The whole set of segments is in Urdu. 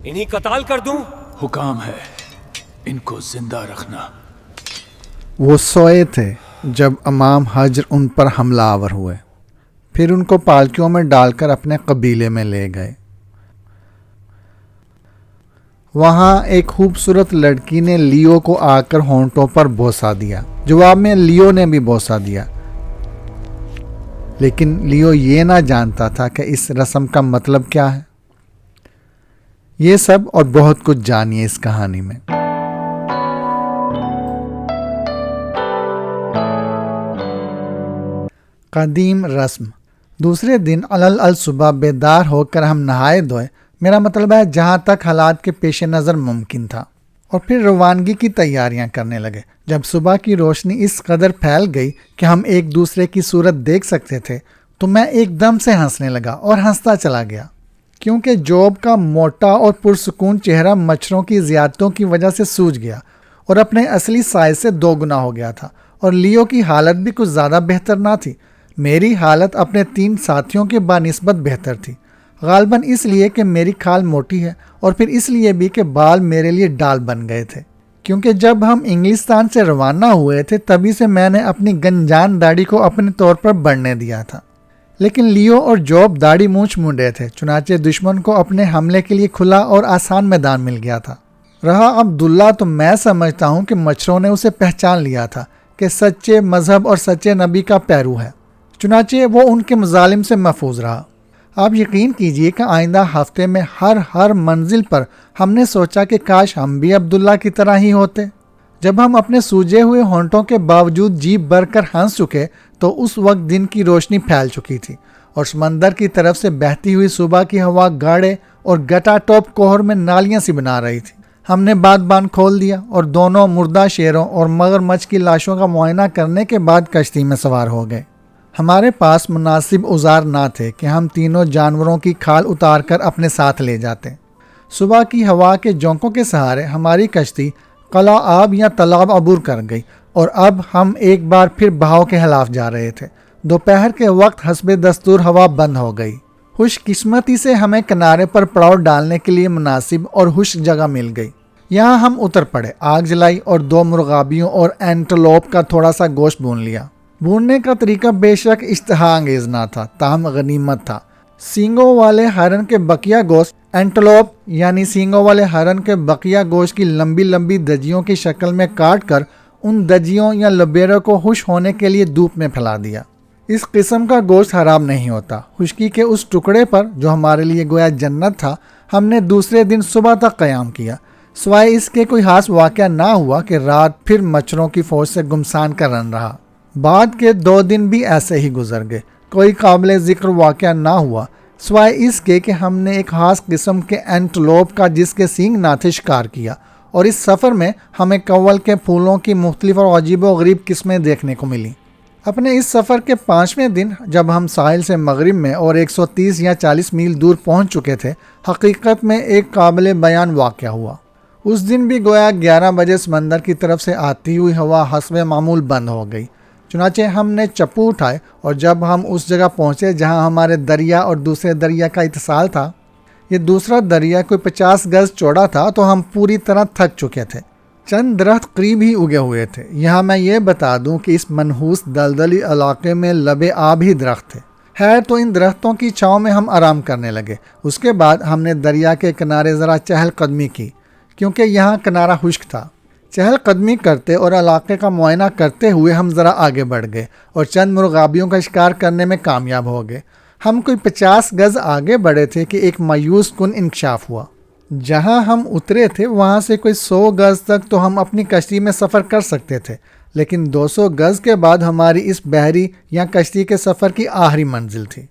انہیں قتال کر دوں؟ حکام ہے ان کو زندہ رکھنا۔ وہ سوئے تھے جب امام حجر ان پر حملہ آور ہوئے، پھر ان کو پالکیوں میں ڈال کر اپنے قبیلے میں لے گئے۔ وہاں ایک خوبصورت لڑکی نے لیو کو آ کر ہونٹوں پر بوسہ دیا۔ جواب میں لیو نے بھی بوسہ دیا، لیکن لیو یہ نہ جانتا تھا کہ اس رسم کا مطلب کیا ہے۔ یہ سب اور بہت کچھ جانیے اس کہانی میں۔ قدیم رسم۔ دوسرے دن علل صبح بیدار ہو کر ہم نہائے دھوئے، میرا مطلب ہے جہاں تک حالات کے پیش نظر ممکن تھا، اور پھر روانگی کی تیاریاں کرنے لگے۔ جب صبح کی روشنی اس قدر پھیل گئی کہ ہم ایک دوسرے کی صورت دیکھ سکتے تھے تو میں ایک دم سے ہنسنے لگا اور ہنستا چلا گیا، کیونکہ جوب کا موٹا اور پرسکون چہرہ مچھروں کی زیادتیوں کی وجہ سے سوج گیا اور اپنے اصلی سائز سے 2 گنا ہو گیا تھا، اور لیو کی حالت بھی کچھ زیادہ بہتر نہ تھی۔ میری حالت اپنے 3 ساتھیوں کے بانسبت بہتر تھی، غالباً اس لیے کہ میری کھال موٹی ہے، اور پھر اس لیے بھی کہ بال میرے لیے ڈال بن گئے تھے، کیونکہ جب ہم انگلستان سے روانہ ہوئے تھے تبھی سے میں نے اپنی گنجان داڑھی کو اپنے طور پر بڑھنے دیا تھا، لیکن لیو اور جوب داڑھی مونچھ مونڈے تھے، چنانچہ دشمن کو اپنے حملے کے لیے کھلا اور آسان میدان مل گیا تھا۔ رہا عبداللہ، تو میں سمجھتا ہوں کہ مچھروں نے اسے پہچان لیا تھا کہ سچے مذہب اور سچے نبی کا پیرو ہے، چنانچہ وہ ان کے مظالم سے محفوظ رہا۔ آپ یقین کیجئے کہ آئندہ ہفتے میں ہر منزل پر ہم نے سوچا کہ کاش ہم بھی عبداللہ کی طرح ہی ہوتے۔ جب ہم اپنے سوجے ہوئے ہونٹوں کے باوجود جیب بھر کر ہنس چکے تو اس وقت دن کی روشنی پھیل چکی تھی، اور سمندر کی طرف سے بہتی ہوئی صبح کی ہوا گاڑے اور گٹا ٹوپ کوہر میں نالیاں سی بنا رہی تھی۔ ہم نے بادبان کھول دیا اور دونوں مردہ شیروں اور مگرمچھ کی لاشوں کا معائنہ کرنے کے بعد کشتی میں سوار ہو گئے۔ ہمارے پاس مناسب اوزار نہ تھے کہ ہم تینوں جانوروں کی کھال اتار کر اپنے ساتھ لے جاتے۔ صبح کی ہوا کے جھونکوں کے سہارے ہماری کشتی قلعہ آب یا تالاب عبور کر گئی، اور اب ہم ایک بار پھر بہاؤ کے خلاف جا رہے تھے۔ دوپہر کے وقت حسب دستور ہوا بند ہو گئی۔ خوش قسمتی سے ہمیں کنارے پر پڑاؤ ڈالنے کے لیے مناسب اور خشک جگہ مل گئی۔ یہاں ہم اتر پڑے، آگ جلائی اور 2 مرغابیوں اور اینٹلوپ کا تھوڑا سا گوشت بھون لیا۔ بھوننے کا طریقہ بے شک اشتہا انگیز نہ تھا، تاہم غنیمت تھا۔ سینگوں والے ہرن کے بقیہ گوشت، اینٹلوپ یعنی سینگوں والے ہرن کے بقیہ گوشت کی لمبی لمبی دجیوں کی شکل میں کاٹ کر ان دجیوں یا لبیروں کو خشک ہونے کے لیے دھوپ میں پھیلا دیا۔ اس قسم کا گوشت حرام نہیں ہوتا۔ خشکی کے اس ٹکڑے پر جو ہمارے لیے گویا جنت تھا، ہم نے دوسرے دن صبح تک قیام کیا، سوائے اس کے کوئی خاص واقعہ نہ ہوا کہ رات پھر مچھروں کی فوج سے گمسان کا رن رہا۔ بعد کے 2 دن بھی ایسے ہی گزر گئے، کوئی قابل ذکر واقعہ نہ ہوا سوائے اس کے کہ ہم نے ایک خاص قسم کے اینٹلوپ کا جس کے سینگ نہ تھے شکار کیا، اور اس سفر میں ہمیں کول کے پھولوں کی مختلف اور عجیب و غریب قسمیں دیکھنے کو ملیں۔ اپنے اس سفر کے 5ویں دن جب ہم ساحل سے مغرب میں اور 130 یا 40 میل دور پہنچ چکے تھے، حقیقت میں ایک قابل بیان واقعہ ہوا۔ اس دن بھی گویا 11 بجے سمندر کی طرف سے آتی ہوئی ہوا حسب معمول بند ہو گئی، چنانچہ ہم نے چپو اٹھائے، اور جب ہم اس جگہ پہنچے جہاں ہمارے دریا اور دوسرے دریا کا اتصال تھا، یہ دوسرا دریا کوئی 50 گز چوڑا تھا، تو ہم پوری طرح تھک چکے تھے۔ چند درخت قریب ہی اگے ہوئے تھے۔ یہاں میں یہ بتا دوں کہ اس منحوس دلدلی علاقے میں لبے آب ہی درخت تھے۔ خیر، تو ان درختوں کی چھاؤں میں ہم آرام کرنے لگے۔ اس کے بعد ہم نے دریا کے کنارے ذرا چہل قدمی کی، کیونکہ یہاں کنارہ خشک تھا۔ چہل قدمی کرتے اور علاقے کا معائنہ کرتے ہوئے ہم ذرا آگے بڑھ گئے اور چند مرغابیوں کا شکار کرنے میں کامیاب ہو گئے۔ ہم کوئی 50 گز آگے بڑھے تھے کہ ایک مایوس کن انکشاف ہوا۔ جہاں ہم اترے تھے وہاں سے کوئی 100 گز تک تو ہم اپنی کشتی میں سفر کر سکتے تھے، لیکن 200 گز کے بعد ہماری اس بحری یا کشتی کے سفر کی آخری منزل تھی،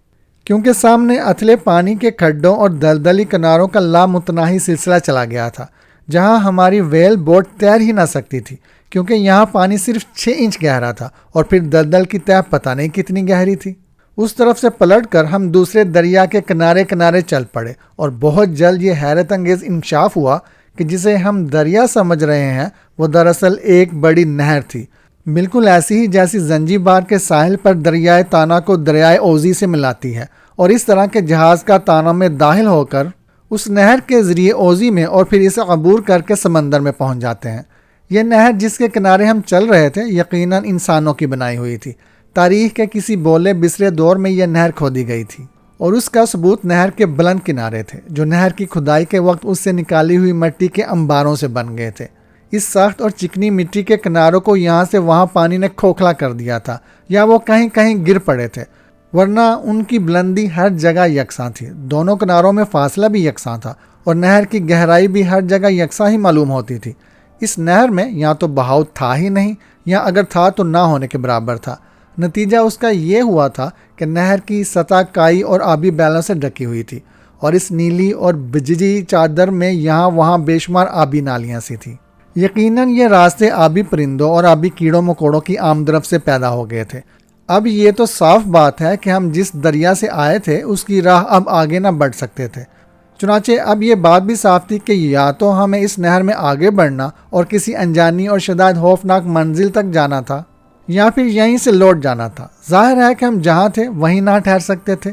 کیونکہ سامنے اتھلے پانی کے کھڈوں اور دلدلی کناروں کا لامتناہی سلسلہ چلا گیا تھا، جہاں ہماری ویل بوٹ تیر ہی نہ سکتی تھی، کیونکہ یہاں پانی صرف 6 انچ گہرا تھا اور پھر دلدل کی تہ پتہ نہیں کتنی گہری تھی۔ اس طرف سے پلٹ کر ہم دوسرے دریا کے کنارے کنارے چل پڑے، اور بہت جلد یہ حیرت انگیز انکشاف ہوا کہ جسے ہم دریا سمجھ رہے ہیں وہ دراصل ایک بڑی نہر تھی، بالکل ایسی ہی جیسی زنجیبار کے ساحل پر دریائے تانا کو دریائے اوزی سے ملاتی ہے، اور اس طرح کے جہاز کا تانا میں داخل ہو کر اس نہر کے ذریعے اوزی میں اور پھر اسے عبور کر کے سمندر میں پہنچ جاتے ہیں۔ یہ نہر جس کے کنارے ہم چل رہے تھے یقیناً انسانوں کی بنائی ہوئی تھی۔ تاریخ کے کسی بولے بسرے دور میں یہ نہر کھودی گئی تھی، اور اس کا ثبوت نہر کے بلند کنارے تھے جو نہر کی کھدائی کے وقت اس سے نکالی ہوئی مٹی کے انباروں سے بن گئے تھے۔ اس سخت اور چکنی مٹی کے کناروں کو یہاں سے وہاں پانی نے کھوکھلا کر دیا تھا، یا وہ کہیں کہیں گر پڑے تھے، ورنہ ان کی بلندی ہر جگہ یکساں تھی۔ دونوں کناروں میں فاصلہ بھی یکساں تھا، اور نہر کی گہرائی بھی ہر جگہ یکساں ہی معلوم ہوتی تھی۔ اس نہر میں یا تو بہاؤ تھا ہی نہیں، یا اگر تھا تو نہ ہونے کے برابر تھا۔ نتیجہ اس کا یہ ہوا تھا کہ نہر کی سطح کائی اور آبی بیلوں سے ڈھکی ہوئی تھی، اور اس نیلی اور بججی چادر میں یہاں وہاں بے شمار آبی نالیاں سی تھیں۔ یقیناً یہ راستے آبی پرندوں اور آبی کیڑوں مکوڑوں کی آمد رفت سے پیدا ہو گئے تھے۔ اب یہ تو صاف بات ہے کہ ہم جس دریا سے آئے تھے اس کی راہ اب آگے نہ بڑھ سکتے تھے۔ چنانچہ اب یہ بات بھی صاف تھی کہ یا تو ہمیں اس نہر میں آگے بڑھنا اور کسی انجانی اور شدید خوفناک منزل تک جانا تھا، یا پھر یہیں سے لوٹ جانا تھا۔ ظاہر ہے کہ ہم جہاں تھے وہیں نہ ٹھہر سکتے تھے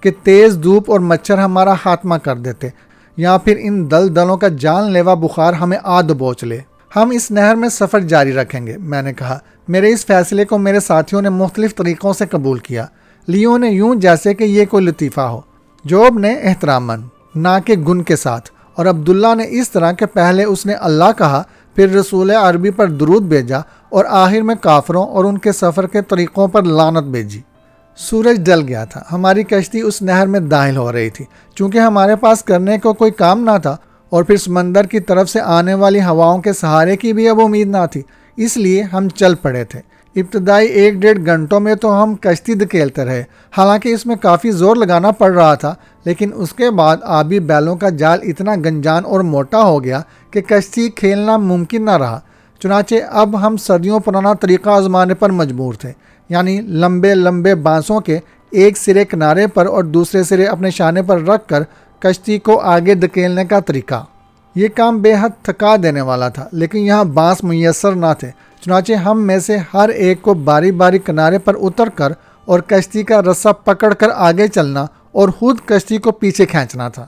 کہ تیز دھوپ اور مچھر ہمارا خاتمہ کر دیتے، یا پھر ان دلدلوں کا جان لیوا بخار ہمیں آ دبوچ لے۔ ہم اس نہر میں سفر جاری رکھیں گے، میں نے کہا۔ میرے اس فیصلے کو میرے ساتھیوں نے مختلف طریقوں سے قبول کیا۔ لیو نے یوں جیسے کہ یہ کوئی لطیفہ ہو، جوب نے احتراماً نہ کہ گن کے ساتھ، اور عبداللہ نے اس طرح کہ پہلے اس نے اللہ کہا، پھر رسول عربی پر درود بھیجا، اور آخر میں کافروں اور ان کے سفر کے طریقوں پر لعنت بھیجی۔ سورج ڈل گیا تھا، ہماری کشتی اس نہر میں داخل ہو رہی تھی۔ چونکہ ہمارے پاس کرنے کو کوئی کام نہ تھا، اور پھر سمندر کی طرف سے آنے والی ہواؤں کے سہارے کی بھی اب امید نہ تھی، اس لیے ہم چل پڑے تھے۔ ابتدائی 1-1.5 گھنٹوں میں تو ہم کشتی دھکیلتے رہے، حالانکہ اس میں کافی زور لگانا پڑ رہا تھا، لیکن اس کے بعد آبی بیلوں کا جال اتنا گنجان اور موٹا ہو گیا کہ کشتی کھیلنا ممکن نہ رہا۔ چنانچہ اب ہم صدیوں پرانا طریقہ آزمانے پر مجبور تھے، یعنی لمبے لمبے بانسوں کے ایک سرے کنارے پر اور دوسرے سرے اپنے شانے پر رکھ کر کشتی کو آگے دھکیلنے کا طریقہ۔ یہ کام بے حد تھکا دینے والا تھا، لیکن یہاں بانس میسر نہ تھے، چنانچہ ہم میں سے ہر ایک کو باری باری کنارے پر اتر کر اور کشتی کا رسہ پکڑ کر آگے چلنا اور خود کشتی کو پیچھے کھینچنا تھا۔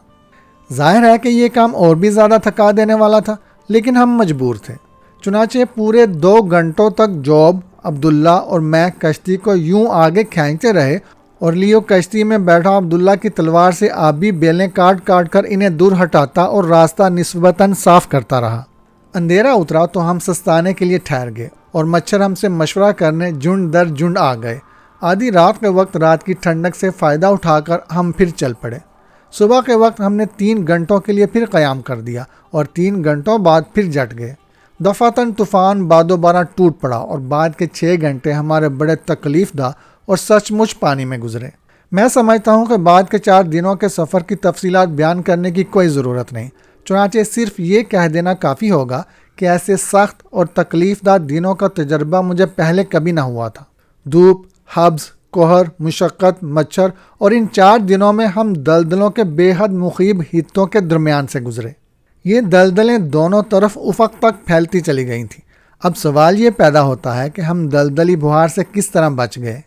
ظاہر ہے کہ یہ کام اور بھی زیادہ تھکا دینے والا تھا، لیکن ہم مجبور تھے۔ چنانچہ پورے 2 گھنٹوں تک جوب، عبداللہ اور میں کشتی کو یوں آگے کھینچتے رہے، اور لیو کشتی میں بیٹھا عبداللہ کی تلوار سے آبی بیلیں کاٹ کاٹ کر انہیں دور ہٹاتا اور راستہ نسبتاً صاف کرتا رہا۔ اندھیرا اترا تو ہم سستانے کے لیے ٹھہر گئے، اور مچھر ہم سے مشورہ کرنے جھنڈ در جھنڈ آ گئے۔ آدھی رات کے وقت رات کی ٹھنڈک سے فائدہ اٹھا کر ہم پھر چل پڑے۔ صبح کے وقت ہم نے 3 گھنٹوں کے لیے پھر قیام کر دیا، اور 3 گھنٹوں بعد پھر جٹ گئے۔ دفعتاً طوفان باد و بارہ ٹوٹ پڑا، اور بعد کے 6 گھنٹے ہمارے بڑے تکلیف دہ اور سچ مچ پانی میں گزرے۔ میں سمجھتا ہوں کہ بعد کے 4 دنوں کے سفر کی تفصیلات بیان کرنے کی کوئی ضرورت نہیں، چنانچہ صرف یہ کہہ دینا کافی ہوگا کہ ایسے سخت اور تکلیف دہ دنوں کا تجربہ مجھے پہلے کبھی نہ ہوا تھا۔ دھوپ، حبس، کوہر، مشقت، مچھر، اور ان 4 دنوں میں ہم دلدلوں کے بے حد مخیب حصوں کے درمیان سے گزرے۔ یہ دلدلیں دونوں طرف افق تک پھیلتی چلی گئی تھیں۔ اب سوال یہ پیدا ہوتا ہے کہ ہم دلدلی بہار سے کس طرح بچ گئے؟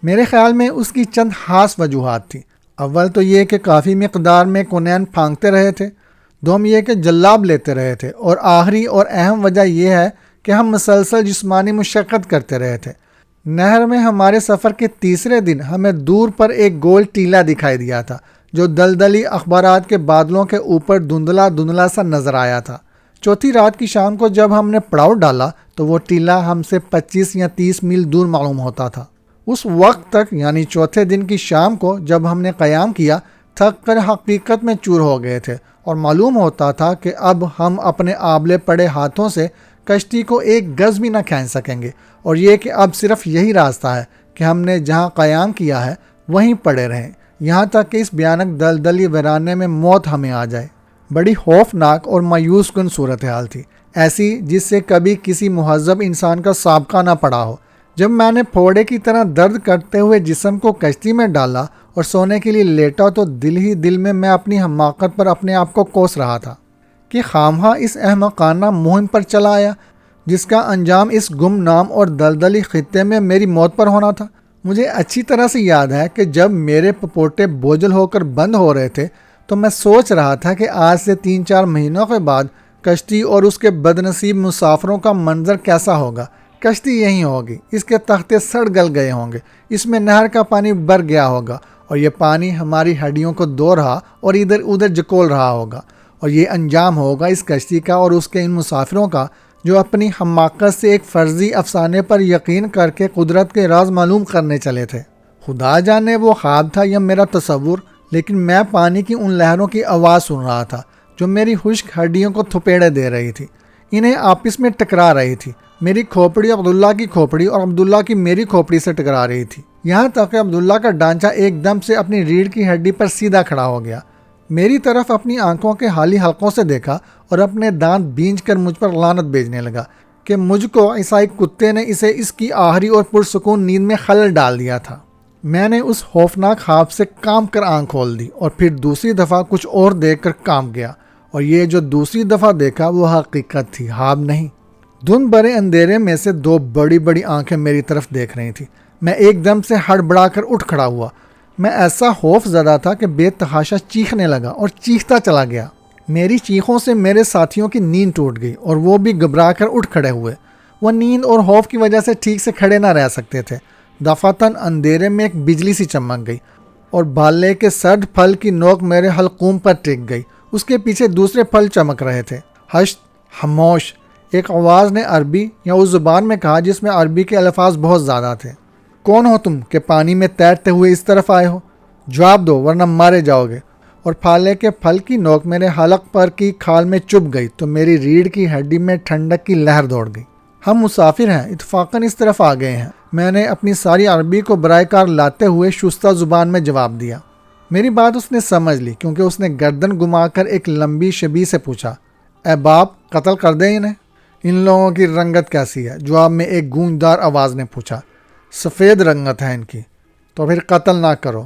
میرے خیال میں اس کی چند خاص وجوہات تھیں۔ اول تو یہ کہ کافی مقدار میں کونین پھانکتے رہے تھے، دوم یہ کہ جلاب لیتے رہے تھے، اور آخری اور اہم وجہ یہ ہے کہ ہم مسلسل جسمانی مشقت کرتے رہے تھے۔ نہر میں ہمارے سفر کے تیسرے دن ہمیں دور پر ایک گول ٹیلا دکھائی دیا تھا جو دلدلی اخبارات کے بادلوں کے اوپر دھندلا دھندلا سا نظر آیا تھا۔ چوتھی رات کی شام کو جب ہم نے پڑاؤ ڈالا تو وہ ٹیلا ہم سے 25 یا 30 میل دور معلوم ہوتا تھا۔ اس وقت تک یعنی چوتھے دن کی شام کو جب ہم نے قیام کیا، تھک کر حقیقت میں چور ہو گئے تھے، اور معلوم ہوتا تھا کہ اب ہم اپنے آبلے پڑے ہاتھوں سے کشتی کو 1 گز بھی نہ کھینچ سکیں گے، اور یہ کہ اب صرف یہی راستہ ہے کہ ہم نے جہاں قیام کیا ہے وہیں پڑے رہیں، یہاں تک کہ اس بھیانک دلدلی ویرانے میں موت ہمیں آ جائے۔ بڑی خوفناک اور مایوس کن صورتحال تھی، ایسی جس سے کبھی کسی مہذب انسان کا سابقہ نہ پڑا ہو۔ جب میں نے پھوڑے کی طرح درد کرتے ہوئے جسم کو کشتی میں ڈالا اور سونے کے لیے لیٹا تو دل ہی دل میں اپنی حماقت پر اپنے آپ کو کوس رہا تھا کہ خامخواہ اس احمقانہ مہم پر چلا آیا جس کا انجام اس گمنام اور دلدلی خطے میں میری موت پر ہونا تھا۔ مجھے اچھی طرح سے یاد ہے کہ جب میرے پپوٹے بوجھل ہو کر بند ہو رہے تھے تو میں سوچ رہا تھا کہ آج سے 3-4 مہینوں کے بعد کشتی اور اس کے بدنصیب مسافروں کا منظر کیسا ہوگا۔ کشتی یہیں ہوگی، اس کے تختے سڑ گل گئے ہوں گے، اس میں نہر کا پانی بھر گیا ہوگا اور یہ پانی ہماری ہڈیوں کو دھو رہا اور ادھر ادھر جکول رہا ہوگا، اور یہ انجام ہوگا اس کشتی کا اور اس کے ان مسافروں کا جو اپنی حماقت سے ایک فرضی افسانے پر یقین کر کے قدرت کے راز معلوم کرنے چلے تھے۔ خدا جانے وہ خواب تھا یا میرا تصور، لیکن میں پانی کی ان لہروں کی آواز سن رہا تھا جو میری خشک ہڈیوں کو تھپیڑے دے رہی تھی، انہیں آپس میں ٹکرا رہی تھی۔ میری کھوپڑی عبداللہ کی کھوپڑی اور عبداللہ کی میری کھوپڑی سے ٹکرا رہی تھی، یہاں تک کہ عبداللہ کا ڈانچہ ایک دم سے اپنی ریڑھ کی ہڈی پر سیدھا کھڑا ہو گیا۔ میری طرف اپنی آنکھوں کے حالی حلقوں سے دیکھا اور اپنے دانت بینچ کر مجھ پر لعنت بھیجنے لگا کہ مجھ کو عیسائی کتے نے اسے اس کی آخری اور پرسکون نیند میں خلل ڈال دیا تھا۔ میں نے اس خوفناک خواب سے کانپ کر آنکھ کھول دی اور پھر دوسری دفعہ کچھ اور دیکھ کر کانپ گیا، اور یہ جو دوسری دفعہ دیکھا وہ حقیقت تھی، خواب نہیں۔ دھند بھرے اندھیرے میں سے 2 بڑی بڑی آنکھیں میری طرف دیکھ رہی تھیں۔ میں ایک دم سے ہڑبڑا کر اٹھ کھڑا ہوا۔ میں ایسا خوف زدہ تھا کہ بے تحاشا چیخنے لگا اور چیختا چلا گیا۔ میری چیخوں سے میرے ساتھیوں کی نیند ٹوٹ گئی اور وہ بھی گھبرا کر اٹھ کھڑے ہوئے۔ وہ نیند اور خوف کی وجہ سے ٹھیک سے کھڑے نہ رہ سکتے تھے۔ دفعتاً اندھیرے میں ایک بجلی سی چمک گئی اور بھالے کے سرد پھل کی نوک میرے حلقوم پر ٹک گئی۔ اس کے پیچھے دوسرے پھل چمک رہے تھے۔ ہشت، خاموش، ایک آواز نے عربی یا اس زبان میں کہا جس میں عربی کے الفاظ بہت زیادہ تھے۔ کون ہو تم کہ پانی میں تیرتے ہوئے اس طرف آئے ہو؟ جواب دو ورنہ مارے جاؤ گے۔ اور پھالے کے پھل کی نوک میرے حلق پر کی کھال میں چبھ گئی تو میری ریڑھ کی ہڈی میں ٹھنڈک کی لہر دوڑ گئی۔ ہم مسافر ہیں، اتفاقاً اس طرف آ گئے ہیں، میں نے اپنی ساری عربی کو برائے کار لاتے ہوئے شستہ زبان میں جواب دیا۔ میری بات اس نے سمجھ لی کیونکہ اس نے گردن گما کر ایک لمبی شبیہ سے پوچھا، اے باپ، قتل کر دیں انہیں؟ ان لوگوں کی رنگت کیسی ہے؟ جواب میں ایک گونجدار آواز نے پوچھا۔ سفید رنگت ہے ان کی۔ تو پھر قتل نہ کرو۔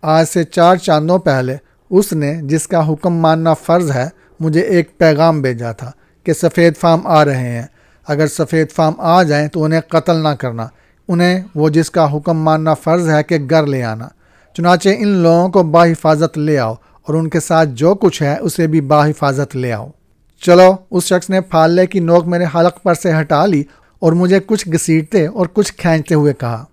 آج سے 4 چاندوں پہلے اس نے، جس کا حکم ماننا فرض ہے، مجھے ایک پیغام بھیجا تھا کہ سفید فام آ رہے ہیں، اگر سفید فام آ جائیں تو انہیں قتل نہ کرنا، انہیں وہ جس کا حکم ماننا فرض ہے کہ گھر لے آنا۔ چنانچہ ان لوگوں کو باحفاظت لے آؤ اور ان کے ساتھ جو کچھ ہے اسے بھی باحفاظت لے آؤ۔ چلو، اس شخص نے پھالے کی نوک میرے حلق پر سے ہٹا لی اور مجھے کچھ گھسیٹتے اور کچھ کھینچتے ہوئے کہا۔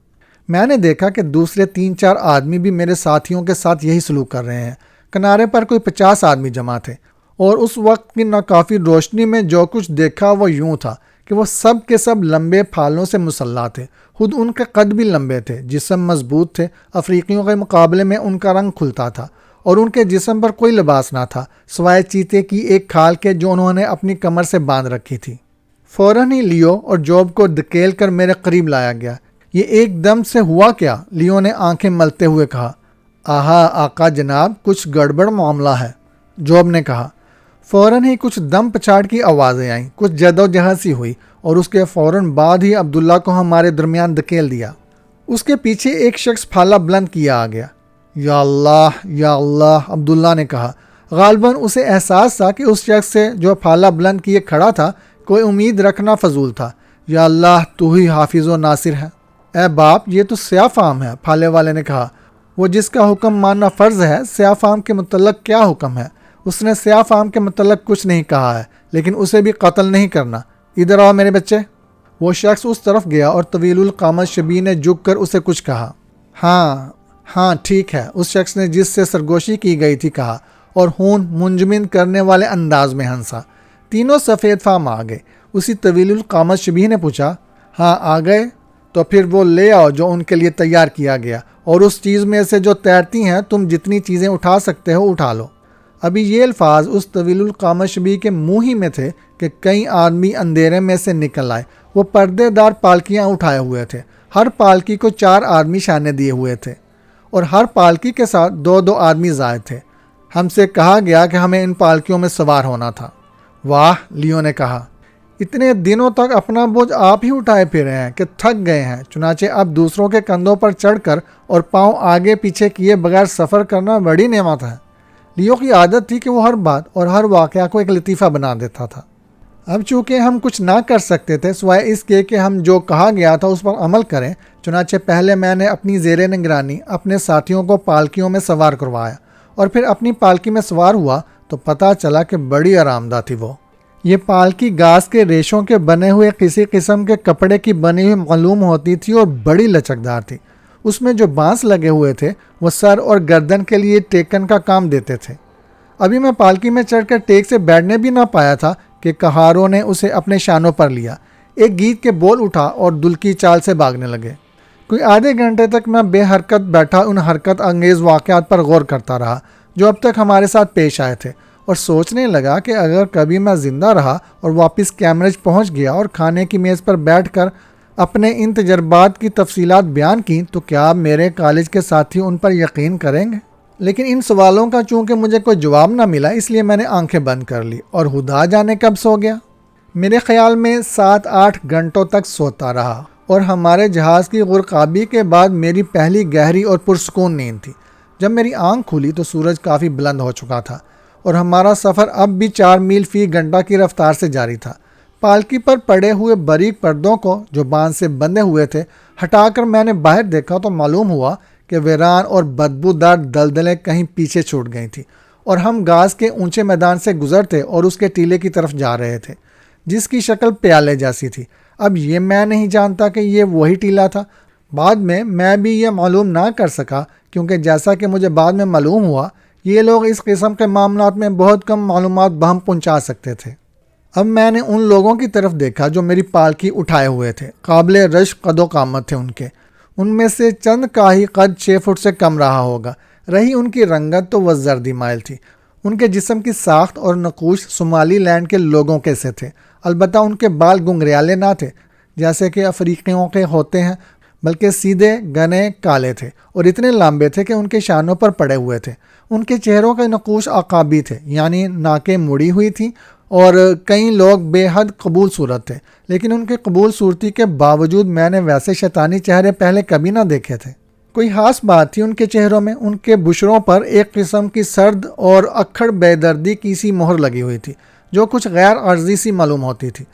میں نے دیکھا کہ دوسرے 3-4 آدمی بھی میرے ساتھیوں کے ساتھ یہی سلوک کر رہے ہیں۔ کنارے پر کوئی 50 آدمی جمع تھے، اور اس وقت کی ناکافی روشنی میں جو کچھ دیکھا وہ یوں تھا کہ وہ سب کے سب لمبے پھالوں سے مسلح تھے۔ خود ان کے قد بھی لمبے تھے، جسم مضبوط تھے، افریقیوں کے مقابلے میں ان کا رنگ کھلتا تھا، اور ان کے جسم پر کوئی لباس نہ تھا سوائے چیتے کی ایک کھال کے جو انہوں نے اپنی کمر سے باندھ رکھی تھی۔ فوراً ہی لیو اور جوب کو دھکیل کر میرے قریب لایا گیا۔ یہ ایک دم سے ہوا کیا؟ لیو نے آنکھیں ملتے ہوئے کہا۔ آہا آقا جناب، کچھ گڑبڑ معاملہ ہے، جوب نے کہا۔ فوراً ہی کچھ دم پچھاڑ کی آوازیں آئیں، کچھ جدوجہد سی ہوئی، اور اس کے فوراً بعد ہی عبداللہ کو ہمارے درمیان دھکیل دیا۔ اس کے پیچھے ایک شخص پھالا بلند کیا آ گیا۔ یا اللہ یا اللہ، عبداللہ نے کہا۔ غالباً اسے احساس تھا کہ اس شخص سے جو پھالا بلند کیے کھڑا تھا کوئی امید رکھنا فضول تھا۔ یا اللہ، تو ہی حافظ و ناصر ہے۔ اے باپ، یہ تو سیاہ فام ہے، پھالے والے نے کہا۔ وہ جس کا حکم ماننا فرض ہے، سیاہ فام کے متعلق کیا حکم ہے؟ اس نے سیاہ فام کے متعلق کچھ نہیں کہا ہے، لیکن اسے بھی قتل نہیں کرنا۔ ادھر آؤ میرے بچے۔ وہ شخص اس طرف گیا اور طویل القامت شبیہ نے جھک کر اسے کچھ کہا۔ ہاں ٹھیک ہے، اس شخص نے جس سے سرگوشی کی گئی تھی کہا، اور خون منجمد کرنے والے انداز میں ہنسا۔ تینوں سفید فام آ گئے۔ اسی طویل القامت شبیہ نے پوچھا، ہاں آ گئے؟ تو پھر وہ لے آؤ جو ان کے لیے تیار کیا گیا، اور اس چیز میں سے جو تیرتی ہیں تم جتنی چیزیں اٹھا سکتے ہو اٹھا لو۔ ابھی یہ الفاظ اس طویل القامت شبیہ کے منہ ہی میں تھے کہ کئی آدمی اندھیرے میں سے نکل آئے۔ وہ پردے دار پالکیاں اٹھائے ہوئے تھے، ہر پالکی کو 4 آدمی شانے دیے ہوئے تھے، اور ہر پالکی کے ساتھ 2 آدمی زائد تھے۔ ہم سے کہا گیا کہ ہمیں ان پالکیوں میں سوار ہونا تھا۔ واہ، لیو نے کہا، اتنے دنوں تک اپنا بوجھ آپ ہی اٹھائے پھر رہے ہیں کہ تھک گئے ہیں، چنانچہ اب دوسروں کے کندھوں پر چڑھ کر اور پاؤں آگے پیچھے کیے بغیر سفر کرنا بڑی نعمت ہے۔ لیو کی عادت تھی کہ وہ ہر بات اور ہر واقعہ کو ایک لطیفہ بنا دیتا تھا۔ اب چونکہ ہم کچھ نہ کر سکتے تھے سوائے اس کے کہ ہم جو کہا گیا تھا اس پر عمل کریں، چنانچہ پہلے میں نے اپنی زیر نگرانی اپنے ساتھیوں کو پالکیوں میں سوار کروایا، اور پھر اپنی پالکی میں سوار ہوا تو پتہ چلا کہ بڑی آرام دہ تھی وہ۔ یہ پالکی گھاس کے ریشوں کے بنے ہوئے کسی قسم کے کپڑے کی بنی ہوئی معلوم ہوتی تھی اور بڑی لچکدار تھی۔ اس میں جو بانس لگے ہوئے تھے وہ سر اور گردن کے لیے ٹیکن کا کام دیتے تھے۔ ابھی میں پالکی میں چڑھ کر ٹیک سے بیٹھنے بھی نہ پایا تھا کہ کہاروں نے اسے اپنے شانوں پر لیا، ایک گیت کے بول اٹھا اور دل کی چال سے بھاگنے لگے۔ کوئی آدھے گھنٹے تک میں بے حرکت بیٹھا ان حرکت انگیز واقعات پر غور کرتا رہا جو اب تک ہمارے ساتھ پیش آئے تھے، اور سوچنے لگا کہ اگر کبھی میں زندہ رہا اور واپس کیمبرج پہنچ گیا اور کھانے کی میز پر بیٹھ کر اپنے ان تجربات کی تفصیلات بیان کی تو کیا میرے کالج کے ساتھی ان پر یقین کریں گے؟ لیکن ان سوالوں کا چونکہ مجھے کوئی جواب نہ ملا، اس لیے میں نے آنکھیں بند کر لی اور خدا جانے کب سو گیا۔ میرے خیال میں 7-8 گھنٹوں تک سوتا رہا، اور ہمارے جہاز کی غرقابی کے بعد میری پہلی گہری اور پرسکون نیند تھی۔ جب میری آنکھ کھلی تو سورج کافی بلند ہو چکا تھا اور ہمارا سفر اب بھی 4 میل فی گھنٹہ کی رفتار سے جاری تھا۔ پالکی پر پڑے ہوئے باریک پردوں کو جو باندھ سے بندھے ہوئے تھے ہٹا کر میں نے باہر دیکھا تو معلوم ہوا کہ ویران اور بدبودار دلدلیں کہیں پیچھے چھوٹ گئی تھیں، اور ہم گھاس کے اونچے میدان سے گزرتے اور اس کے ٹیلے کی طرف جا رہے تھے جس کی شکل پیالے جیسی تھی۔ اب یہ میں نہیں جانتا کہ یہ وہی ٹیلا تھا۔ بعد میں بھی یہ معلوم نہ کر سکا، کیونکہ جیسا کہ مجھے بعد میں معلوم ہوا یہ لوگ اس قسم کے معاملات میں بہت کم معلومات بہم پہنچا سکتے تھے۔ اب میں نے ان لوگوں کی طرف دیکھا جو میری پالکی اٹھائے ہوئے تھے۔ قابل رشک قد و قامت تھے ان میں سے چند کا ہی قد 6 فٹ سے کم رہا ہوگا۔ رہی ان کی رنگت تو وہ زردی مائل تھی۔ ان کے جسم کی ساخت اور نقوش صومالی لینڈ کے لوگوں کے سے تھے، البتہ ان کے بال گنگریالے نہ تھے جیسے کہ افریقیوں کے ہوتے ہیں، بلکہ سیدھے گھنے کالے تھے اور اتنے لمبے تھے کہ ان کے شانوں پر پڑے ہوئے تھے۔ ان کے چہروں کے نقوش عقابی تھے، یعنی ناکیں مڑی ہوئی تھیں، اور کئی لوگ بے حد قبول صورت تھے، لیکن ان کی قبول صورتی کے باوجود میں نے ویسے شیطانی چہرے پہلے کبھی نہ دیکھے تھے۔ کوئی خاص بات تھی ان کے چہروں میں، ان کے بشروں پر ایک قسم کی سرد اور اکھڑ بے دردی کی سی مہر لگی ہوئی تھی جو کچھ غیر عارضی سی معلوم ہوتی تھی۔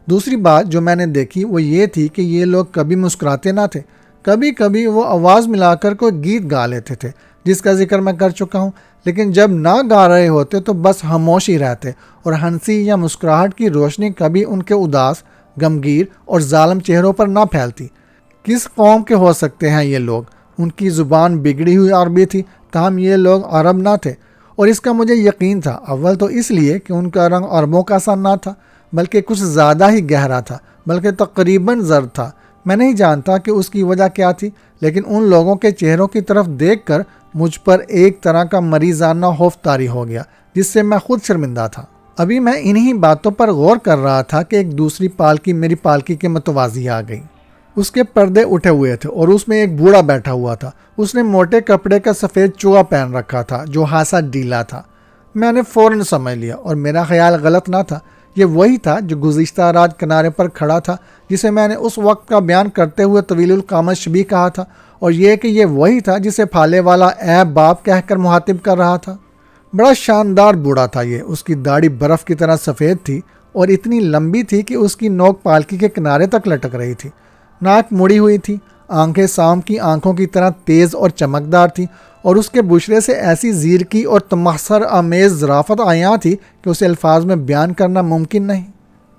دوسری بات جو میں نے دیکھی وہ یہ تھی کہ یہ لوگ کبھی مسکراتے نہ تھے۔ کبھی کبھی وہ آواز ملا کر کوئی گیت گا لیتے تھے جس کا ذکر میں کر چکا ہوں، لیکن جب نہ گا رہے ہوتے تو بس خاموش ہی رہتے، اور ہنسی یا مسکراہٹ کی روشنی کبھی ان کے اداس، غمگیر اور ظالم چہروں پر نہ پھیلتی۔ کس قوم کے ہو سکتے ہیں یہ لوگ؟ ان کی زبان بگڑی ہوئی عربی تھی، تاہم یہ لوگ عرب نہ تھے، اور اس کا مجھے یقین تھا۔ اول تو اس لیے کہ ان کا رنگ عربوں کا سا نہ تھا، بلکہ کچھ زیادہ ہی گہرا تھا، بلکہ تقریباً زرد تھا۔ میں نہیں جانتا کہ اس کی وجہ کیا تھی، لیکن ان لوگوں کے چہروں کی طرف دیکھ کر مجھ پر ایک طرح کا مریضانہ خوف طاری ہو گیا جس سے میں خود شرمندہ تھا۔ ابھی میں انہی باتوں پر غور کر رہا تھا کہ ایک دوسری پالکی میری پالکی کے متوازی آ گئی۔ اس کے پردے اٹھے ہوئے تھے اور اس میں ایک بوڑھا بیٹھا ہوا تھا۔ اس نے موٹے کپڑے کا سفید چوغا پہن رکھا تھا جو خاصا ڈھیلا تھا۔ میں نے فوراً سمجھ لیا، اور میرا خیال غلط نہ تھا۔ یہ وہی تھا جو گزشتہ رات کنارے پر کھڑا تھا، جسے میں نے اس وقت کا بیان کرتے ہوئے طویل القامت شبیہ کہا تھا، اور یہ کہ یہ وہی تھا جسے پھالے والا اے باپ کہہ کر مخاطب کر رہا تھا۔ بڑا شاندار بوڑھا تھا یہ۔ اس کی داڑھی برف کی طرح سفید تھی اور اتنی لمبی تھی کہ اس کی نوک پالکی کے کنارے تک لٹک رہی تھی۔ ناک مڑی ہوئی تھی، آنکھیں سام کی آنکھوں کی طرح تیز اور چمکدار تھیں، اور اس کے بشرے سے ایسی زیرکی اور تمسخر آمیز ظرافت عیاں تھی کہ اسے الفاظ میں بیان کرنا ممکن نہیں۔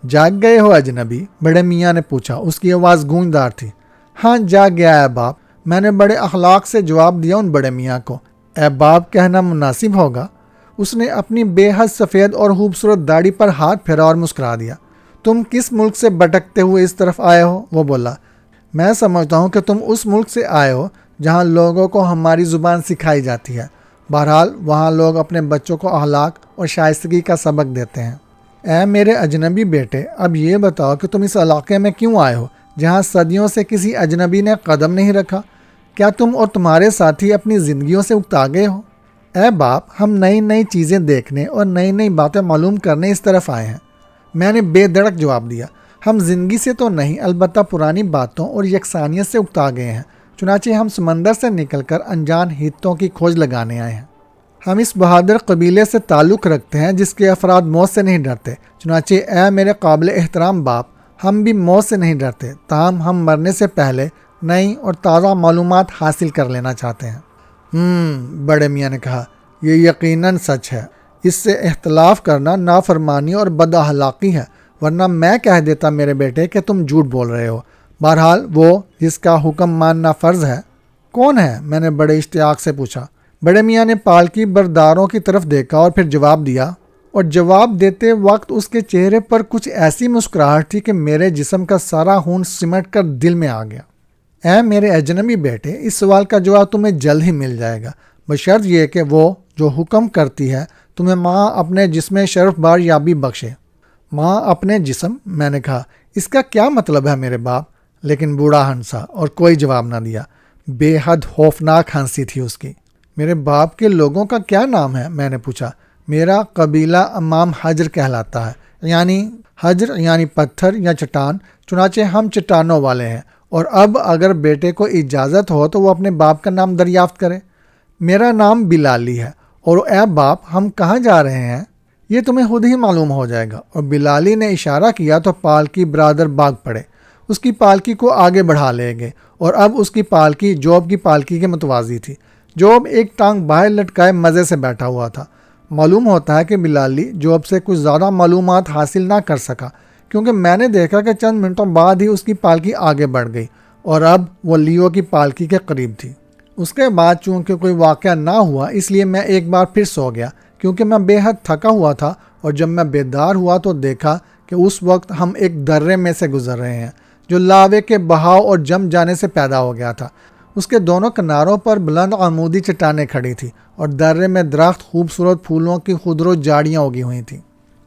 جاگ گئے ہو اجنبی؟ بڑے میاں نے پوچھا۔ اس کی آواز گونجدار تھی۔ ہاں جاگ گیا ہے باپ، میں نے بڑے اخلاق سے جواب دیا ان بڑے میاں کو۔ اے باپ کہنا مناسب ہوگا۔ اس نے اپنی بے حد سفید اور خوبصورت داڑھی پر ہاتھ پھیرا اور مسکرا دیا۔ تم کس ملک سے بھٹکتے ہوئے اس طرف آئے ہو؟ وہ بولا۔ میں سمجھتا ہوں کہ تم اس ملک سے آئے ہو جہاں لوگوں کو ہماری زبان سکھائی جاتی ہے۔ بہرحال وہاں لوگ اپنے بچوں کو اخلاق اور شائستگی کا سبق دیتے ہیں۔ اے میرے اجنبی بیٹے، اب یہ بتاؤ کہ تم اس علاقے میں کیوں آئے ہو جہاں صدیوں سے کسی اجنبی نے قدم نہیں رکھا؟ کیا تم اور تمہارے ساتھی اپنی زندگیوں سے اکتا گئے ہو؟ اے باپ، ہم نئی نئی چیزیں دیکھنے اور نئی نئی باتیں معلوم کرنے اس طرف آئے ہیں۔ میں نے بے دھڑک جواب دیا۔ ہم زندگی سے تو نہیں، البتہ پرانی باتوں اور یکسانیت سے اکتا گئے ہیں۔ چنانچہ ہم سمندر سے نکل کر انجان حتوں کی کھوج لگانے آئے ہیں۔ ہم اس بہادر قبیلے سے تعلق رکھتے ہیں جس کے افراد موت سے نہیں ڈرتے۔ چنانچہ اے میرے قابل احترام باپ، ہم بھی موت سے نہیں ڈرتے، تاہم ہم مرنے سے پہلے نئی اور تازہ معلومات حاصل کر لینا چاہتے ہیں۔ بڑے میاں نے کہا، یہ یقیناً سچ ہے، اس سے اختلاف کرنا نافرمانی اور بد اخلاقی ہے، ورنہ میں کہہ دیتا میرے بیٹے کہ تم جھوٹ بول رہے ہو۔ بہرحال وہ جس کا حکم ماننا فرض ہے کون ہے؟ میں نے بڑے اشتیاق سے پوچھا۔ بڑے میاں نے پالکی برداروں کی طرف دیکھا اور پھر جواب دیا، اور جواب دیتے وقت اس کے چہرے پر کچھ ایسی مسکراہٹ تھی کہ میرے جسم کا سارا خون سمٹ کر دل میں آ گیا۔ اے میرے اجنبی بیٹے، اس سوال کا جواب تمہیں جلد ہی مل جائے گا، بشرط یہ کہ وہ جو حکم کرتی ہے تمہیں ماں اپنے جسم شرف بار یابی بخشے۔ ماں اپنے جسم؟ میں نے کہا، اس کا کیا مطلب ہے میرے باپ؟ لیکن بوڑھا ہنسا اور کوئی جواب نہ دیا۔ بے حد خوفناک ہنسی تھی اس کی۔ میرے باپ کے لوگوں کا کیا نام ہے؟ میں نے پوچھا۔ میرا قبیلہ امام حجر کہلاتا ہے، یعنی حجر یعنی پتھر یا چٹان، چنانچہ ہم چٹانوں والے ہیں، اور اب اگر بیٹے کو اجازت ہو تو وہ اپنے باپ کا نام دریافت کرے۔ میرا نام بلالی ہے، اور اے باپ ہم کہاں جا رہے ہیں یہ تمہیں خود ہی معلوم ہو جائے گا۔ اور بلالی نے اشارہ کیا تو پالکی برادر بھاگ پڑے، اس کی پالکی کو آگے بڑھا لے گئے، اور اب اس کی پالکی جوب کی پالکی کے متوازی تھی۔ جوب ایک ٹانگ باہر لٹکائے مزے سے بیٹھا ہوا تھا۔ معلوم ہوتا ہے کہ بلالی جوب سے کچھ زیادہ معلومات حاصل نہ کر سکا، کیونکہ میں نے دیکھا کہ چند منٹوں بعد ہی اس کی پالکی آگے بڑھ گئی اور اب وہ لیو کی پالکی کے قریب تھی۔ اس کے بعد چونکہ کوئی واقعہ نہ ہوا، اس لیے میں ایک بار پھر سو گیا، کیونکہ میں بے حد تھکا ہوا تھا، اور جب میں بیدار ہوا تو دیکھا کہ اس وقت ہم ایک درے میں سے گزر رہے ہیں جو لاوے کے بہاؤ اور جم جانے سے پیدا ہو گیا تھا۔ اس کے دونوں کناروں پر بلند عمودی چٹانیں کھڑی تھیں، اور درے میں درخت خوبصورت پھولوں کی خضر جاڑیاں اگی ہوئی تھیں۔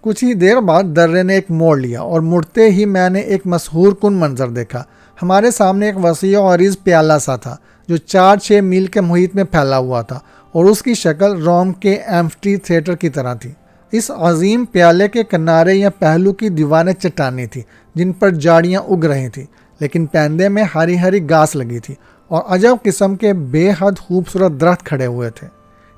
کچھ ہی دیر بعد درے نے ایک موڑ لیا، اور مڑتے ہی میں نے ایک مسحور کن منظر دیکھا۔ ہمارے سامنے ایک وسیع و عریض پیالہ سا تھا جو 4-6 میل کے محیط میں پھیلا ہوا تھا، اور اس کی شکل روم کے ایمفٹی تھیٹر کی طرح تھی۔ اس عظیم پیالے کے کنارے یا پہلو کی دیواریں چٹانی تھی جن پر جاڑیاں اگ رہی تھیں، لیکن پیندے میں ہری ہری گھاس لگی تھی، اور عجب قسم کے بے حد خوبصورت درخت کھڑے ہوئے تھے۔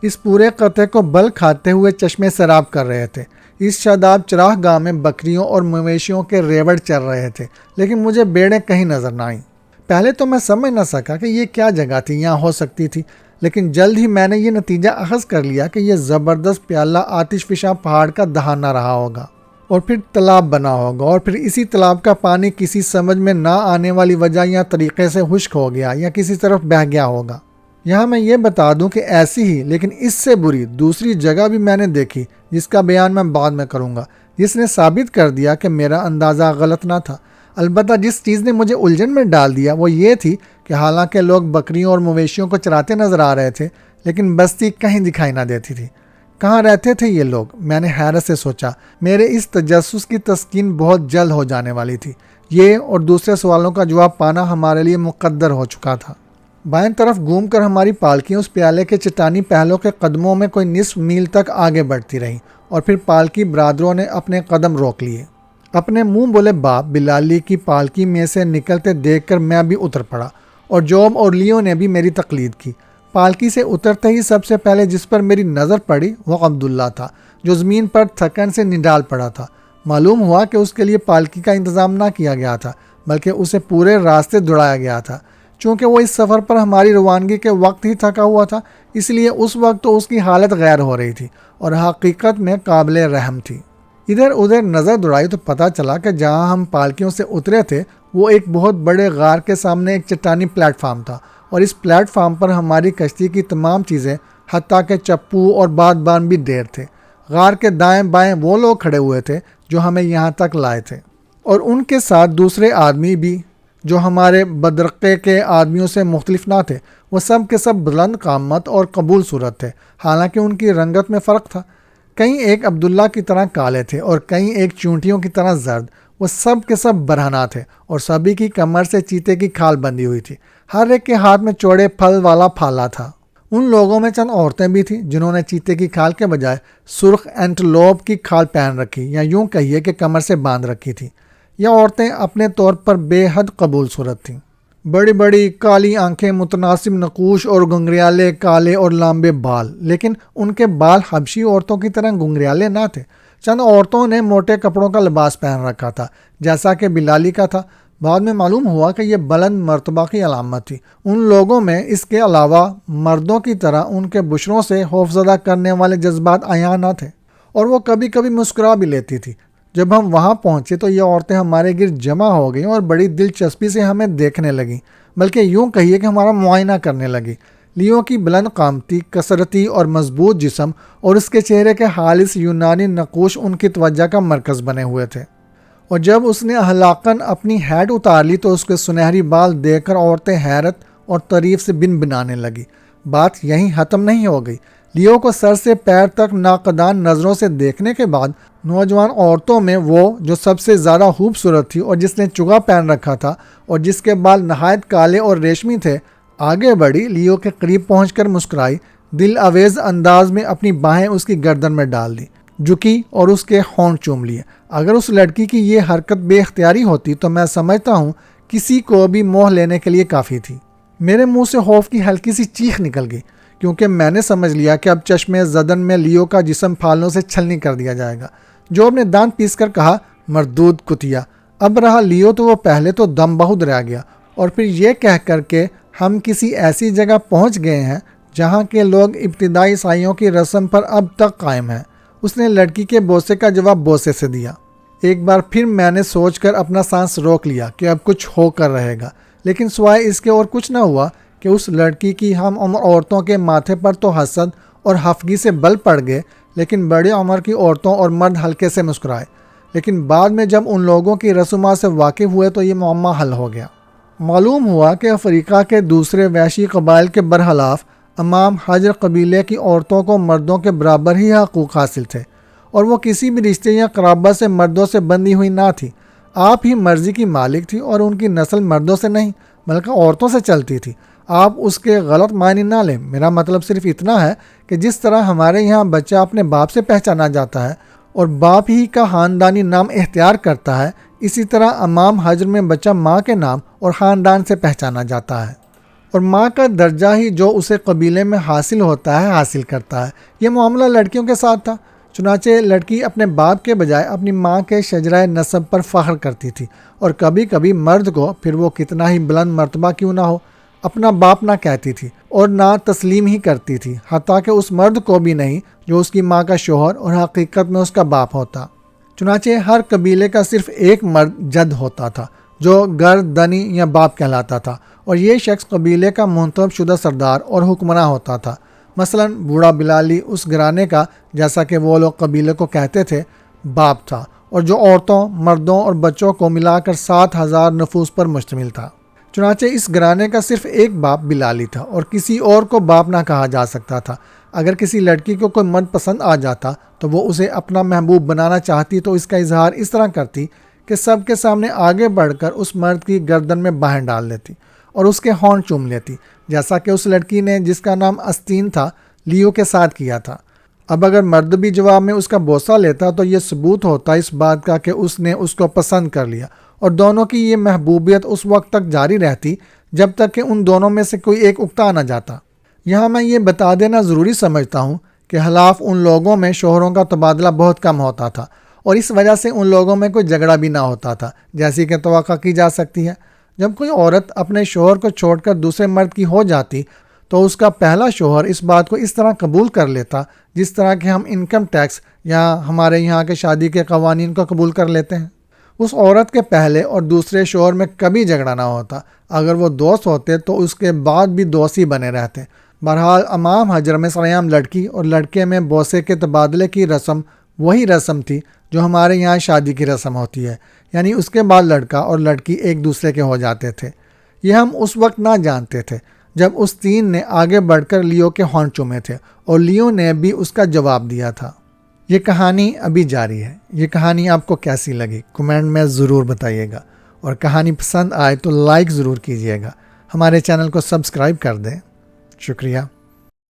اس پورے قطعے کو بل کھاتے ہوئے چشمے سیراب کر رہے تھے۔ اس شاداب چراغ گاہ میں بکریوں اور مویشیوں کے ریوڑ چل رہے تھے، لیکن مجھے بیڑیں کہیں نظر نہ آئیں۔ پہلے تو میں سمجھ نہ سکا کہ یہ کیا جگہ تھی، یہاں ہو سکتی تھی، لیکن جلد ہی میں نے یہ نتیجہ اخذ کر لیا کہ یہ زبردست پیالہ آتش فشاں پہاڑ کا دہانہ رہا ہوگا، اور پھر تالاب بنا ہوگا، اور پھر اسی تالاب کا پانی کسی سمجھ میں نہ آنے والی وجہ یا طریقے سے خشک ہو گیا یا کسی طرف بہہ گیا ہوگا۔ یہاں میں یہ بتا دوں کہ ایسی ہی لیکن اس سے بری دوسری جگہ بھی میں نے دیکھی، جس کا بیان میں بعد میں کروں گا، جس نے ثابت کر دیا کہ میرا اندازہ غلط نہ تھا۔ البتہ جس چیز نے مجھے الجھن میں ڈال دیا وہ یہ تھی کہ حالانکہ لوگ بکریوں اور مویشیوں کو چراتے نظر آ رہے تھے، لیکن بستی کہیں دکھائی نہ دیتی تھی۔ کہاں رہتے تھے یہ لوگ؟ میں نے حیرت سے سوچا۔ میرے اس تجسس کی تسکین بہت جلد ہو جانے والی تھی۔ یہ اور دوسرے سوالوں کا جواب پانا ہمارے لیے مقدر ہو چکا تھا۔ بائیں طرف گھوم کر ہماری پالکیاں اس پیالے کے چٹانی پہلوں کے قدموں میں کوئی نصف میل تک آگے بڑھتی رہیں، اور پھر پالکی برادروں نے اپنے قدم روک لیے۔ اپنے منہ بولے باپ بلالی کی پالکی میں سے نکلتے دیکھ کر میں بھی اتر پڑا، اور جوب اور لیو نے بھی میری تقلید کی۔ پالکی سے اترتے ہی سب سے پہلے جس پر میری نظر پڑی وہ عبداللہ تھا، جو زمین پر تھکن سے نڈال پڑا تھا۔ معلوم ہوا کہ اس کے لیے پالکی کا انتظام نہ کیا گیا تھا، بلکہ اسے پورے راستے دوڑایا گیا تھا۔ چونکہ وہ اس سفر پر ہماری روانگی کے وقت ہی تھکا ہوا تھا، اس لیے اس وقت تو اس کی حالت غیر ہو رہی تھی اور حقیقت میں قابل رحم تھی۔ ادھر ادھر نظر دوڑائی تو پتہ چلا کہ جہاں ہم پالکیوں سے اترے تھے وہ ایک بہت بڑے غار کے سامنے ایک چٹانی پلیٹ فارم تھا، اور اس پلیٹ فارم پر ہماری کشتی کی تمام چیزیں حتیٰ کہ چپو اور بادبان بھی ڈھیر تھے۔ غار کے دائیں بائیں وہ لوگ کھڑے ہوئے تھے جو ہمیں یہاں تک لائے تھے، اور ان کے ساتھ دوسرے آدمی بھی جو ہمارے بدرقے کے آدمیوں سے مختلف نہ تھے۔ وہ سب کے سب بلند قامت اور قبول صورت تھے، حالانکہ ان کی رنگت میں فرق تھا۔ کئی ایک عبداللہ کی طرح کالے تھے اور کئی ایک چونٹیوں کی طرح زرد۔ وہ سب کے سب برہنہ تھے، اور سبھی کی کمر سے چیتے کی کھال بندھی ہوئی تھی۔ ہر ایک کے ہاتھ میں چوڑے پھل والا پھالا تھا۔ ان لوگوں میں چند عورتیں بھی تھیں جنہوں نے چیتے کی کھال کے بجائے سرخ اینٹلوپ کی کھال پہن رکھی، یا یوں کہیے کہ کمر سے باندھ رکھی تھی۔ یہ عورتیں اپنے طور پر بے حد قبول صورت تھیں۔ بڑی بڑی کالی آنکھیں، متناسب نقوش اور گنگریالے کالے اور لمبے بال، لیکن ان کے بال حبشی عورتوں کی طرح گنگریالے نہ تھے۔ چند عورتوں نے موٹے کپڑوں کا لباس پہن رکھا تھا جیسا کہ بلالی کا تھا، بعد میں معلوم ہوا کہ یہ بلند مرتبہ کی علامت تھی۔ ان لوگوں میں اس کے علاوہ مردوں کی طرح ان کے بشروں سے خوفزدہ کرنے والے جذبات عیاں نہ تھے، اور وہ کبھی کبھی مسکرا بھی لیتی تھی۔ جب ہم وہاں پہنچے تو یہ عورتیں ہمارے گرد جمع ہو گئیں اور بڑی دلچسپی سے ہمیں دیکھنے لگیں، بلکہ یوں کہیے کہ ہمارا معائنہ کرنے لگیں۔ لیو کی بلند قامتی، کثرتی اور مضبوط جسم اور اس کے چہرے کے خالص یونانی نقوش ان کی توجہ کا مرکز بنے ہوئے تھے، اور جب اس نے احلاقاً اپنی ہیٹ اتار لی تو اس کے سنہری بال دیکھ کر عورتیں حیرت اور تعریف سے بن بنانے لگی۔ بات یہیں ختم نہیں ہو گئی۔ لیو کو سر سے پیر تک ناقدان نظروں سے دیکھنے کے بعد نوجوان عورتوں میں وہ جو سب سے زیادہ خوبصورت تھی اور جس نے چگا پہن رکھا تھا اور جس کے بال نہایت کالے اور ریشمی تھے، آگے بڑھی، لیو کے قریب پہنچ کر مسکرائی، دل آویز انداز میں اپنی باہیں اس کی گردن میں ڈال دی، جھکی اور اس کے ہونٹ چوم لیے۔ اگر اس لڑکی کی یہ حرکت بے اختیاری ہوتی تو میں سمجھتا ہوں کسی کو بھی موہ لینے کے لیے کافی تھی۔ میرے منہ سے خوف کی ہلکی سی چیخ نکل گئی، کیونکہ میں نے سمجھ لیا کہ اب چشمے زدن میں لیو کا جسم پھالوں سے چھلنی کر دیا جائے گا۔ جو نے دانت پیس کر کہا، مردود کتیا۔ اب رہا لیو تو وہ پہلے تو دم بہت رہ گیا، اور پھر یہ کہہ کر کہ ہم کسی ایسی جگہ پہنچ گئے ہیں جہاں کے لوگ ابتدائی عیسائیوں کی رسم پر اب تک قائم ہیں۔ اس نے لڑکی کے بوسے کا جواب بوسے سے دیا۔ ایک بار پھر میں نے سوچ کر اپنا سانس روک لیا کہ اب کچھ ہو کر رہے گا، لیکن سوائے اس کے اور کچھ نہ ہوا کہ اس لڑکی کی ہم عمر عورتوں کے ماتھے پر تو حسد اور خفگی سے بل پڑ گئے، لیکن بڑی عمر کی عورتوں اور مرد ہلکے سے مسکرائے۔ لیکن بعد میں جب ان لوگوں کی رسومات سے واقف ہوئے تو یہ معمہ حل ہو گیا۔ معلوم ہوا کہ افریقہ کے دوسرے وحشی قبائل کے برخلاف امام حجر قبیلے کی عورتوں کو مردوں کے برابر ہی حقوق حاصل تھے، اور وہ کسی بھی رشتے یا قرابت سے مردوں سے بندھی ہوئی نہ تھی۔ آپ ہی مرضی کی مالک تھی، اور ان کی نسل مردوں سے نہیں بلکہ عورتوں سے چلتی تھی۔ آپ اس کے غلط معنی نہ لیں، میرا مطلب صرف اتنا ہے کہ جس طرح ہمارے یہاں بچہ اپنے باپ سے پہچانا جاتا ہے اور باپ ہی کا خاندانی نام اختیار کرتا ہے، اسی طرح امام حجر میں بچہ ماں کے نام اور خاندان سے پہچانا جاتا ہے، اور ماں کا درجہ ہی جو اسے قبیلے میں حاصل ہوتا ہے حاصل کرتا ہے۔ یہ معاملہ لڑکیوں کے ساتھ تھا۔ چنانچہ لڑکی اپنے باپ کے بجائے اپنی ماں کے شجرہ نسب پر فخر کرتی تھی، اور کبھی کبھی مرد کو، پھر وہ کتنا ہی بلند مرتبہ کیوں نہ ہو، اپنا باپ نہ کہتی تھی اور نہ تسلیم ہی کرتی تھی، حتیٰ کہ اس مرد کو بھی نہیں جو اس کی ماں کا شوہر اور حقیقت میں اس کا باپ ہوتا۔ چنانچہ ہر قبیلے کا صرف ایک مرد جد ہوتا تھا جو گردنی یا باپ کہلاتا تھا، اور یہ شخص قبیلے کا منتخب شدہ سردار اور حکمراں ہوتا تھا۔ مثلا بوڑھا بلالی اس گھرانے کا، جیسا کہ وہ لوگ قبیلے کو کہتے تھے، باپ تھا، اور جو عورتوں، مردوں اور بچوں کو ملا کر 7,000 نفوس پر مشتمل تھا۔ چنانچہ اس گھرانے کا صرف ایک باپ بلالی تھا، اور کسی اور کو باپ نہ کہا جا سکتا تھا۔ اگر کسی لڑکی کو کوئی مرد پسند آ جاتا تو وہ اسے اپنا محبوب بنانا چاہتی تو اس کا اظہار اس طرح کرتی کہ سب کے سامنے آگے بڑھ کر اس مرد کی گردن میں باہیں ڈال دیتی اور اس کے ہونٹ چوم لیتی، جیسا کہ اس لڑکی نے جس کا نام استین تھا لیو کے ساتھ کیا تھا۔ اب اگر مرد بھی جواب میں اس کا بوسہ لیتا تو یہ ثبوت ہوتا اس بات کا کہ اس نے اس کو پسند کر لیا، اور دونوں کی یہ محبوبیت اس وقت تک جاری رہتی جب تک کہ ان دونوں میں سے کوئی ایک اکتا نہ جاتا۔ یہاں میں یہ بتا دینا ضروری سمجھتا ہوں کہ خلاف ان لوگوں میں شوہروں کا تبادلہ بہت کم ہوتا تھا، اور اس وجہ سے ان لوگوں میں کوئی جھگڑا بھی نہ ہوتا تھا، جیسی کہ توقع کی جا سکتی ہے۔ جب کوئی عورت اپنے شوہر کو چھوڑ کر دوسرے مرد کی ہو جاتی تو اس کا پہلا شوہر اس بات کو اس طرح قبول کر لیتا جس طرح کہ ہم انکم ٹیکس یا ہمارے یہاں کے شادی کے قوانین کو قبول کر لیتے ہیں۔ اس عورت کے پہلے اور دوسرے شوہر میں کبھی جھگڑا نہ ہوتا۔ اگر وہ دوست ہوتے تو اس کے بعد بھی دوست ہی بنے رہتے۔ بہرحال امام حجر میں سرعام لڑکی اور لڑکے میں بوسے کے تبادلے کی رسم وہی رسم تھی جو ہمارے یہاں شادی کی رسم ہوتی ہے، یعنی اس کے بعد لڑکا اور لڑکی ایک دوسرے کے ہو جاتے تھے۔ یہ ہم اس وقت نہ جانتے تھے جب اس تین نے آگے بڑھ کر لیو کے ہونٹ چومے تھے اور لیو نے بھی اس کا جواب دیا تھا۔ یہ کہانی ابھی جاری ہے۔ یہ کہانی آپ کو کیسی لگی کمنٹ میں ضرور بتائیے گا، اور کہانی پسند آئے تو لائک ضرور کیجیے گا۔ ہمارے چینل کو سبسکرائب کر دیں۔ شکریہ۔